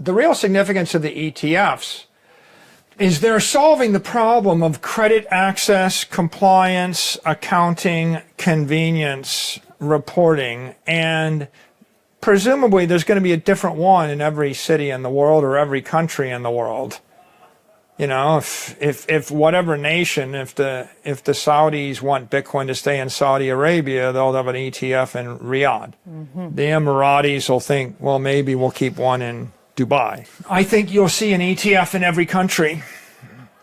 The real significance of the ETFs is they're solving the problem of credit access, compliance, accounting, convenience, reporting, and presumably there's going to be a different one in every city in the world or every country in the world. You know, if whatever nation, if the Saudis want Bitcoin to stay in Saudi Arabia, they'll have an ETF in Riyadh. The Emiratis will think, well, maybe we'll keep one in Dubai. I think you'll see an ETF in every country.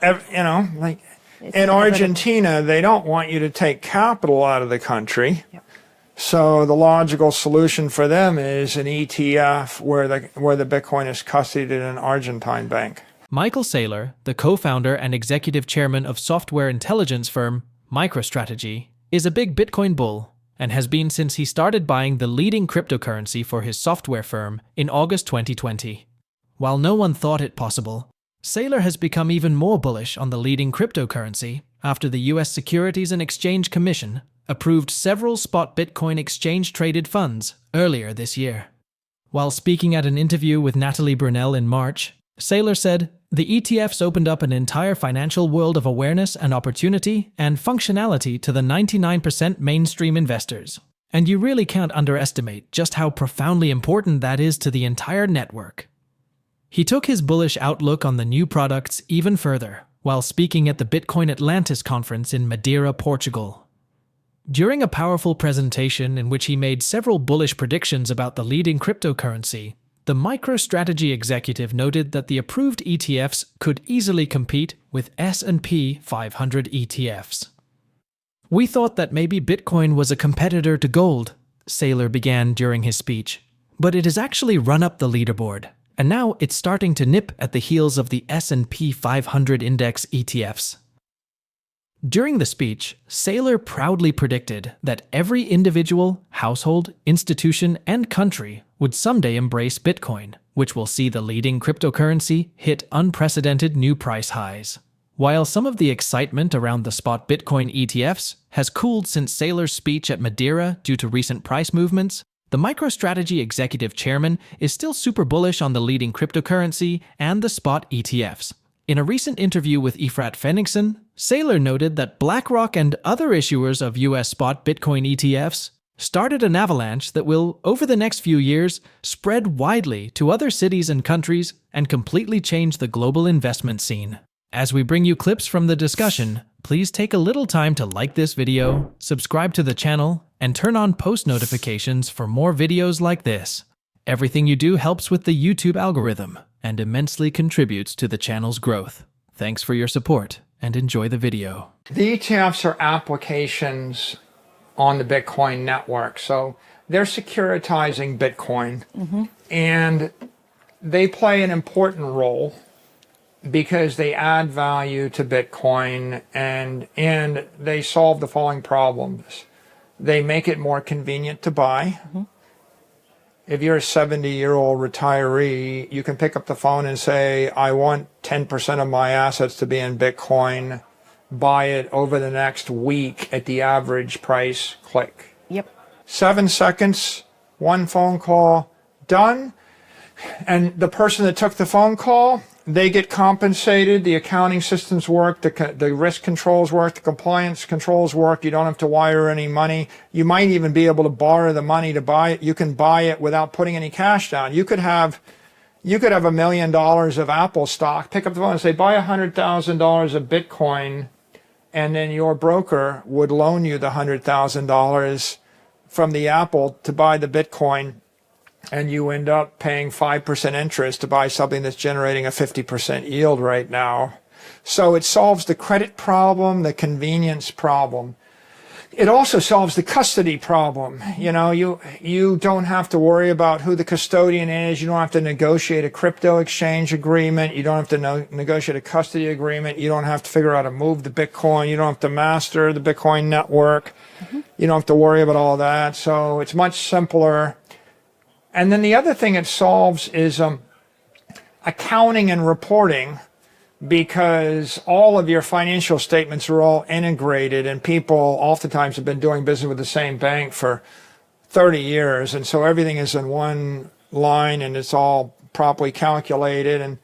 You know, like in Argentina, they don't want you to take capital out of the country. Yep. So the logical solution for them is an ETF where the Bitcoin is custodied in an Argentine bank. Michael Saylor, the co-founder and executive chairman of software intelligence firm MicroStrategy, is a big Bitcoin bull and has been since he started buying the leading cryptocurrency for his software firm in August 2020. While no one thought it possible, Saylor has become even more bullish on the leading cryptocurrency after the US Securities and Exchange Commission approved several spot Bitcoin exchange-traded funds earlier this year. While speaking at an interview with Natalie Brunell in March, Saylor said, "The ETFs opened up an entire financial world of awareness and opportunity and functionality to the 99% mainstream investors. And you really can't underestimate just how profoundly important that is to the entire network." He took his bullish outlook on the new products even further while speaking at the Bitcoin Atlantis conference in Madeira, Portugal. During a powerful presentation in which he made several bullish predictions about the leading cryptocurrency, the MicroStrategy executive noted that the approved ETFs could easily compete with S&P 500 ETFs. "We thought that maybe Bitcoin was a competitor to gold," Saylor began during his speech, "but it has actually run up the leaderboard, and now it's starting to nip at the heels of the S&P 500 index ETFs." During the speech, Saylor proudly predicted that every individual, household, institution, and country would someday embrace Bitcoin, which will see the leading cryptocurrency hit unprecedented new price highs. While some of the excitement around the spot Bitcoin ETFs has cooled since Saylor's speech at Madeira due to recent price movements, the MicroStrategy executive chairman is still super bullish on the leading cryptocurrency and the spot ETFs. In a recent interview with Efrat Fenigson, Saylor noted that BlackRock and other issuers of US spot Bitcoin ETFs started an avalanche that will, over the next few years, spread widely to other cities and countries and completely change the global investment scene. As we bring you clips from the discussion, please take a little time to like this video, subscribe to the channel, and turn on post notifications for more videos like this. Everything you do helps with the YouTube algorithm and immensely contributes to the channel's growth. Thanks for your support and enjoy the video. The ETFs are applications on the Bitcoin network. So they're securitizing Bitcoin, and they play an important role because they add value to Bitcoin, and they solve the following problems. They make it more convenient to buy. If you're a 70-year-old retiree, you can pick up the phone and say, "I want 10% of my assets to be in Bitcoin. Buy it over the next week at the average price, click." Yep. 7 seconds, one phone call, done. And the person that took the phone call, they get compensated. The accounting systems work, the risk controls work, the compliance controls work. You don't have to wire any money. You might even be able to borrow the money to buy it. You can buy it without putting any cash down. You could have $1 million of Apple stock, pick up the phone and say, "Buy $100,000 of Bitcoin," and then your broker would loan you the $100,000 from the Apple to buy the Bitcoin, and you end up paying 5% interest to buy something that's generating a 50% yield right now. So it solves the credit problem, the convenience problem. It also solves the custody problem. You know, you don't have to worry about who the custodian is. You don't have to negotiate a crypto exchange agreement. You don't have to negotiate a custody agreement. You don't have to figure out how to move the Bitcoin. You don't have to master the Bitcoin network. You don't have to worry about all that. So it's much simpler. And then the other thing it solves is accounting and reporting, because all of your financial statements are all integrated, and people oftentimes have been doing business with the same bank for 30 years. And so everything is in one line and it's all properly calculated. And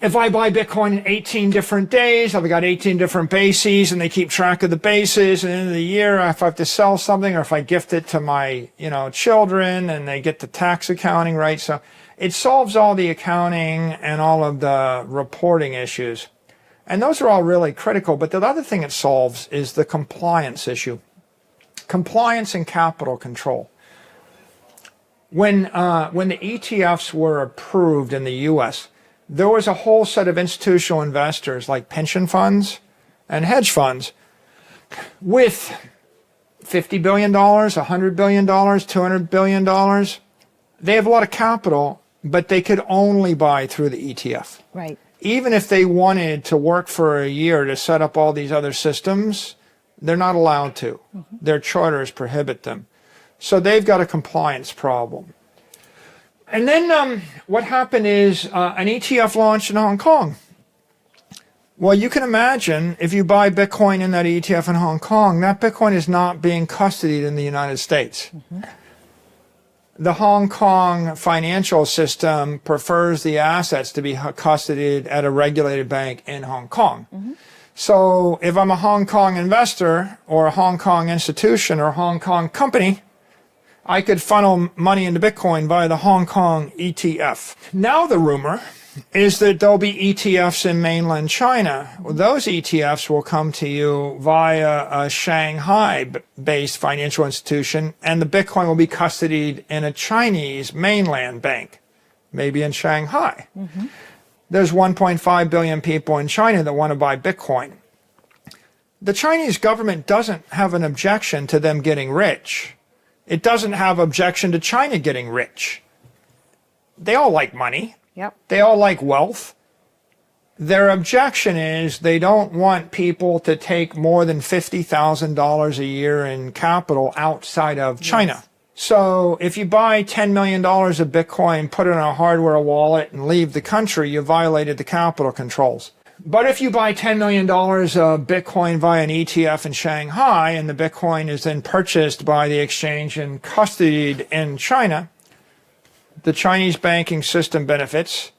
if I buy Bitcoin in 18 different days, I've got 18 different bases, and they keep track of the bases. And at the end of the year, if I have to sell something, or if I gift it to my, children, and they get the tax accounting right. So it solves all the accounting and all of the reporting issues. And those are all really critical. But the other thing it solves is the compliance issue. Compliance and capital control. When the ETFs were approved in the U.S., there was a whole set of institutional investors like pension funds and hedge funds with $50 billion, $100 billion, $200 billion. They have a lot of capital, but they could only buy through the ETF. Right. Even if they wanted to work for a year to set up all these other systems, they're not allowed to. Their charters prohibit them. So they've got a compliance problem. And then what happened is an ETF launched in Hong Kong. Well, you can imagine if you buy Bitcoin in that ETF in Hong Kong, that Bitcoin is not being custodied in the United States. The Hong Kong financial system prefers the assets to be custodied at a regulated bank in Hong Kong. So if I'm a Hong Kong investor or a Hong Kong institution or a Hong Kong company, I could funnel money into Bitcoin via the Hong Kong ETF. Now the rumor is that there'll be ETFs in mainland China. Well, those ETFs will come to you via a Shanghai-based financial institution, and the Bitcoin will be custodied in a Chinese mainland bank, maybe in Shanghai. There's 1.5 billion people in China that want to buy Bitcoin. The Chinese government doesn't have an objection to them getting rich. It doesn't have objection to China getting rich. They all like money. Yep. They all like wealth. Their objection is they don't want people to take more than $50,000 a year in capital outside of China. Yes. So if you buy $10 million of Bitcoin, put it in a hardware wallet, and leave the country, you violated the capital controls. But if you buy $10 million of Bitcoin via an ETF in Shanghai, and the Bitcoin is then purchased by the exchange and custodied in China, the Chinese banking system benefits,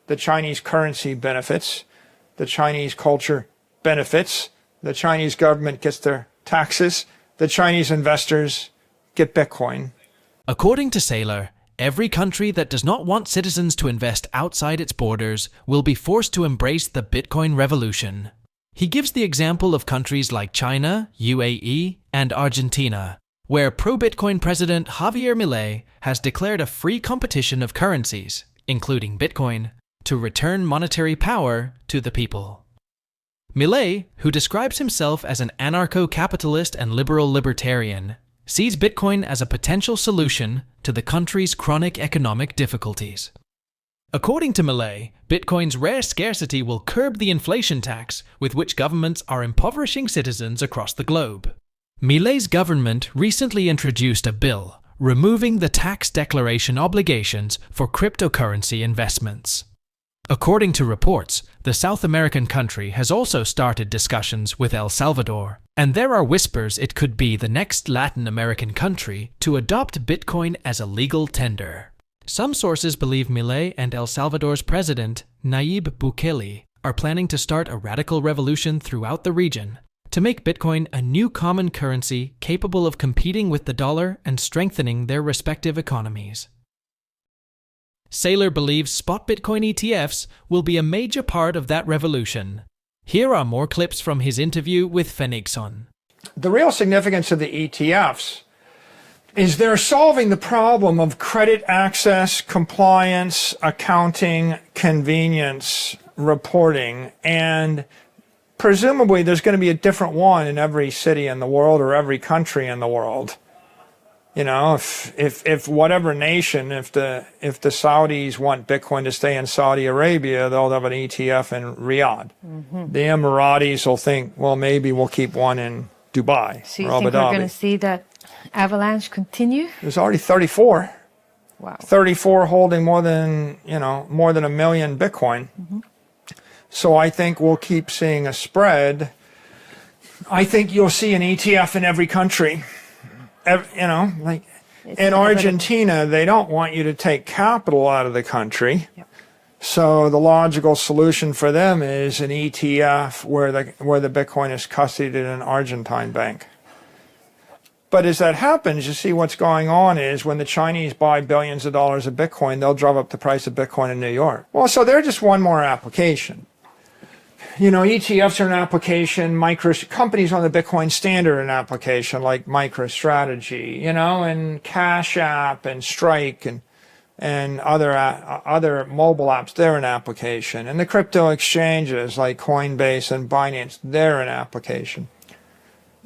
the Chinese currency benefits, the Chinese culture benefits, the Chinese government gets their taxes, the Chinese investors get Bitcoin. According to Saylor, every country that does not want citizens to invest outside its borders will be forced to embrace the Bitcoin revolution. He gives the example of countries like China, UAE, and Argentina, where pro-Bitcoin President Javier Milei has declared a free competition of currencies, including Bitcoin, to return monetary power to the people. Milei, who describes himself as an anarcho-capitalist and liberal libertarian, sees Bitcoin as a potential solution to the country's chronic economic difficulties. According to Milei, Bitcoin's rare scarcity will curb the inflation tax with which governments are impoverishing citizens across the globe. Milei's government recently introduced a bill removing the tax declaration obligations for cryptocurrency investments. According to reports, the South American country has also started discussions with El Salvador, and there are whispers it could be the next Latin American country to adopt Bitcoin as a legal tender. Some sources believe Milei and El Salvador's president, Nayib Bukele, are planning to start a radical revolution throughout the region to make Bitcoin a new common currency capable of competing with the dollar and strengthening their respective economies. Saylor believes spot Bitcoin ETFs will be a major part of that revolution. Here are more clips from his interview with Fenigson. The real significance of the ETFs is they're solving the problem of credit access, compliance, accounting, convenience, reporting, and presumably there's going to be a different one in every city in the world or every country in the world. You know, if whatever nation, if the Saudis want Bitcoin to stay in Saudi Arabia, they'll have an ETF in Riyadh. The Emiratis will think, well, maybe we'll keep one in Dubai So you or Abu think we're Dhabi. going to see that avalanche continue? There's already 34. Wow. 34 holding more than 1 million Bitcoin. So I think we'll keep seeing a spread. I think you'll see an ETF in every country. It's In inevitable. Argentina, they don't want you to take capital out of the country. Yep. So the logical solution for them is an ETF where the Bitcoin is custodied in an Argentine bank. But as that happens, you see what's going on is when the Chinese buy billions of dollars of Bitcoin, they'll drive up the price of Bitcoin in New York. Well, so they're just one more application. You know, ETFs are an application, companies on the Bitcoin standard are an application like MicroStrategy, you know, and Cash App and Strike and other mobile apps, they're an application. And the crypto exchanges like Coinbase and Binance, they're an application.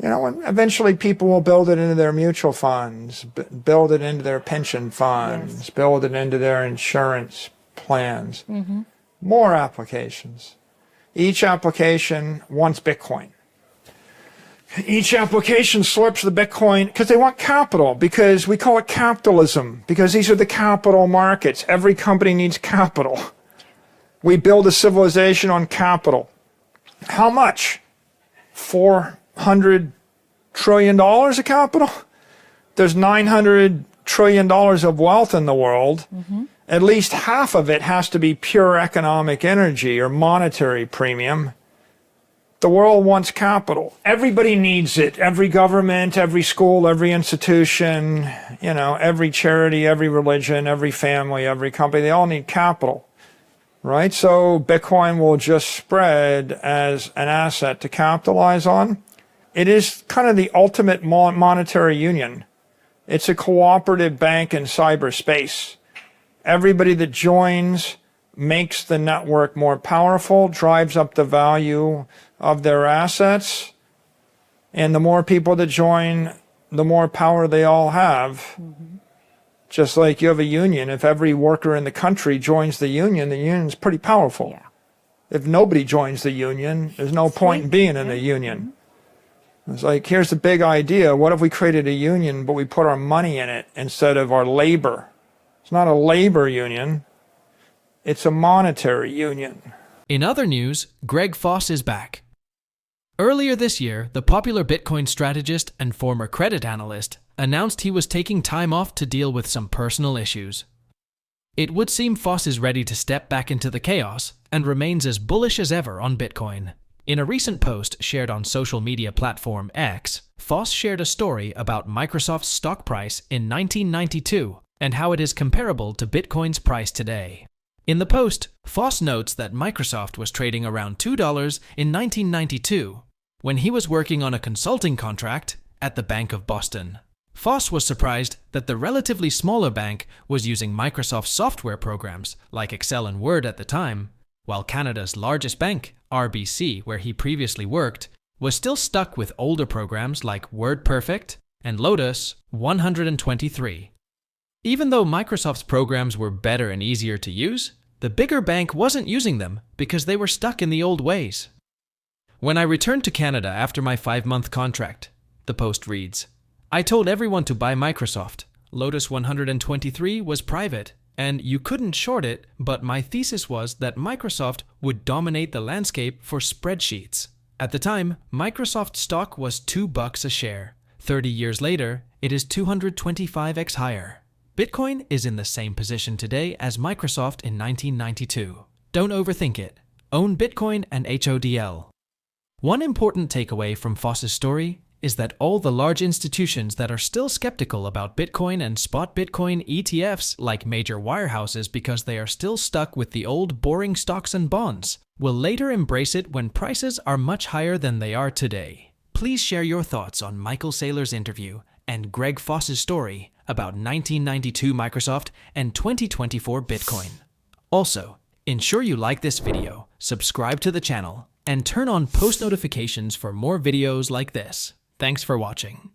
You know, and eventually people will build it into their mutual funds, build it into their pension funds, Yes. build it into their insurance plans. More applications. Each application wants Bitcoin. Each application slips the Bitcoin because they want capital, because we call it capitalism, because these are the capital markets. Every company needs capital. We build a civilization on capital. How much? $400 trillion of capital? There's $900 trillion of wealth in the world. At least half of it has to be pure economic energy or monetary premium. The world wants capital. Everybody needs it. Every government, every school, every institution, you know, every charity, every religion, every family, every company, they all need capital, right? So Bitcoin will just spread as an asset to capitalize on. It is kind of the ultimate monetary union. It's a cooperative bank in cyberspace. Everybody that joins makes the network more powerful, drives up the value of their assets, and the more people that join, the more power they all have. Just like you have a union, if every worker in the country joins the union's pretty powerful. Yeah. If nobody joins the union, there's no point in being in a union. It's like, here's the big idea. What if we created a union, but we put our money in it instead of our labor? It's not a labor union. It's a monetary union. In other news, Greg Foss is back. Earlier this year, the popular Bitcoin strategist and former credit analyst announced he was taking time off to deal with some personal issues. It would seem Foss is ready to step back into the chaos and remains as bullish as ever on Bitcoin. In a recent post shared on social media platform X, Foss shared a story about Microsoft's stock price in 1992 and how it is comparable to Bitcoin's price today. In the post, Foss notes that Microsoft was trading around $2 in 1992 when he was working on a consulting contract at the Bank of Boston. Foss was surprised that the relatively smaller bank was using Microsoft software programs like Excel and Word at the time, while Canada's largest bank, RBC, where he previously worked, was still stuck with older programs like WordPerfect and Lotus 123. Even though Microsoft's programs were better and easier to use, the bigger bank wasn't using them because they were stuck in the old ways. When I returned to Canada after my 5-month contract, the post reads, I told everyone to buy Microsoft. Lotus 123 was private, and you couldn't short it, but my thesis was that Microsoft would dominate the landscape for spreadsheets. At the time, Microsoft stock was $2 a share. 30 years later, it is 225x higher. Bitcoin is in the same position today as Microsoft in 1992. Don't overthink it. Own Bitcoin and HODL. One important takeaway from Foss's story is that all the large institutions that are still skeptical about Bitcoin and spot Bitcoin ETFs, like major wirehouses because they are still stuck with the old boring stocks and bonds, will later embrace it when prices are much higher than they are today. Please share your thoughts on Michael Saylor's interview and Greg Foss's story about 1992 Microsoft and 2024 Bitcoin. Also, ensure you like this video, subscribe to the channel, and turn on post notifications for more videos like this. Thanks for watching.